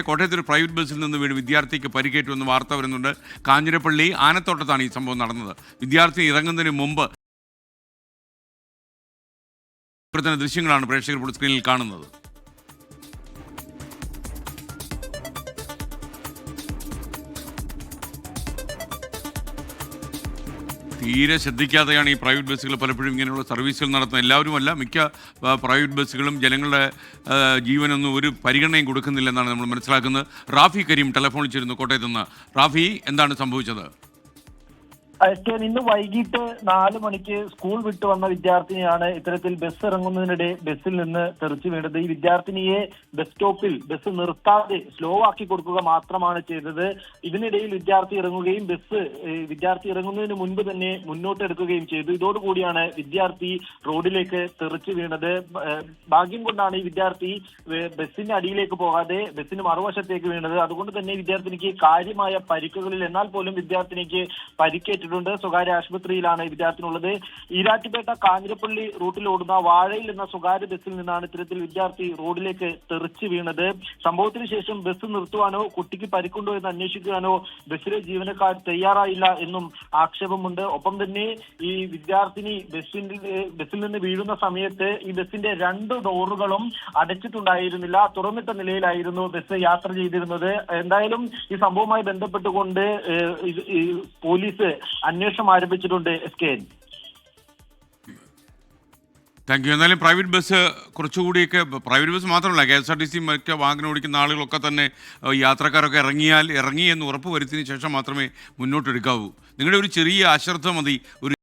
കോട്ടയത്ത് ഒരു പ്രൈവറ്റ് ബസ്സിൽ നിന്ന് വീണ് വിദ്യാർത്ഥിക്ക് പരിക്കേറ്റു എന്ന് വാർത്ത വരുന്നുണ്ട്. കാഞ്ഞിരപ്പള്ളി ആനത്തോട്ടത്താണ് ഈ സംഭവം നടന്നത്. വിദ്യാർത്ഥി ഇറങ്ങുന്നതിന് മുമ്പ് ദൃശ്യങ്ങളാണ് പ്രേക്ഷകർ ഇപ്പോൾ സ്ക്രീനിൽ കാണുന്നത്. തീരെ ശ്രദ്ധിക്കാതെയാണ് ഈ പ്രൈവറ്റ് ബസ്സുകൾ പലപ്പോഴും ഇങ്ങനെയുള്ള സർവീസുകൾ നടത്തുന്നത്. എല്ലാവരുമല്ല, മിക്ക പ്രൈവറ്റ് ബസ്സുകളും ജനങ്ങളുടെ ജീവനൊന്നും ഒരു പരിഗണനയും കൊടുക്കുന്നില്ലെന്നാണ് നമ്മൾ മനസ്സിലാക്കുന്നത്. റാഫി കരീം ടെലിഫോണിൽ ചേരുന്നു കോട്ടയത്ത് നിന്ന്. റാഫി, എന്താണ് സംഭവിച്ചത്? ഇന്ന് വൈകിട്ട് 4 മണിക്ക് സ്കൂൾ വിട്ടു വന്ന വിദ്യാർത്ഥിനിയാണ് ഇത്തരത്തിൽ ബസ് ഇറങ്ങുന്നതിനിടെ ബസ്സിൽ നിന്ന് തെറിച്ചു വീണത്. ഈ വിദ്യാർത്ഥിനിയെ ബസ് സ്റ്റോപ്പിൽ ബസ് നിർത്താതെ സ്ലോ ആക്കി കൊടുക്കുക മാത്രമാണ് ചെയ്തത്. ഇതിനിടയിൽ വിദ്യാർത്ഥി ഇറങ്ങുകയും വിദ്യാർത്ഥി ഇറങ്ങുന്നതിന് മുൻപ് തന്നെ മുന്നോട്ടെടുക്കുകയും ചെയ്തു. ഇതോടുകൂടിയാണ് വിദ്യാർത്ഥി റോഡിലേക്ക് തെറിച്ചു വീണത്. ഭാഗ്യം കൊണ്ടാണ് ഈ വിദ്യാർത്ഥി ബസ്സിന്റെ അടിയിലേക്ക് പോകാതെ ബസ്സിന് മറുവശത്തേക്ക് വീണത്. അതുകൊണ്ട് തന്നെ വിദ്യാർത്ഥിനിക്ക് കാര്യമായ പരിക്കുകളിൽ എന്നാൽ പോലും വിദ്യാർത്ഥിനിക്ക് പരിക്കേറ്റു. സ്വകാര്യ ആശുപത്രിയിലാണ് വിദ്യാർത്ഥിനുള്ളത്. ഈരാറ്റുപേട്ട കാഞ്ഞിരപ്പള്ളി റൂട്ടിൽ ഓടുന്ന വാഴയിൽ എന്ന സ്വകാര്യ ബസ്സിൽ നിന്നാണ് ഇത്തരത്തിൽ വിദ്യാർത്ഥി റോഡിലേക്ക് തെറിച്ചു വീണത്. സംഭവത്തിന് ശേഷം ബസ് നിർത്തുവാനോ കുട്ടിക്ക് പരിക്കുണ്ടോ എന്ന് അന്വേഷിക്കുവാനോ ബസ്സിലെ ജീവനക്കാർ തയ്യാറായില്ല എന്നും ആക്ഷേപമുണ്ട്. ഒപ്പം തന്നെ ഈ വിദ്യാർത്ഥിനി ബസ്സിൽ നിന്ന് വീഴുന്ന സമയത്ത് ഈ ബസ്സിന്റെ 2 ഡോറുകളും അടച്ചിട്ടുണ്ടായിരുന്നില്ല. തുറന്നിട്ട നിലയിലായിരുന്നു ബസ് യാത്ര ചെയ്തിരുന്നത്. എന്തായാലും ഈ സംഭവവുമായി ബന്ധപ്പെട്ടുകൊണ്ട് പോലീസ് അന്വേഷണം ആരംഭിച്ചിട്ടുണ്ട്. Thank you. എന്നാലും പ്രൈവറ്റ് ബസ് കുറച്ചുകൂടിയൊക്കെ, പ്രൈവറ്റ് ബസ് മാത്രമല്ല, KSRTC മറ്റ് വാഹനം ഓടിക്കുന്ന ആളുകളൊക്കെ തന്നെ യാത്രക്കാരൊക്കെ ഇറങ്ങി എന്ന് ഉറപ്പ് വരുത്തിയതിനു ശേഷം മാത്രമേ മുന്നോട്ടെടുക്കാവൂ. നിങ്ങളുടെ ഒരു ചെറിയ അശ്രദ്ധ മതി ഒരു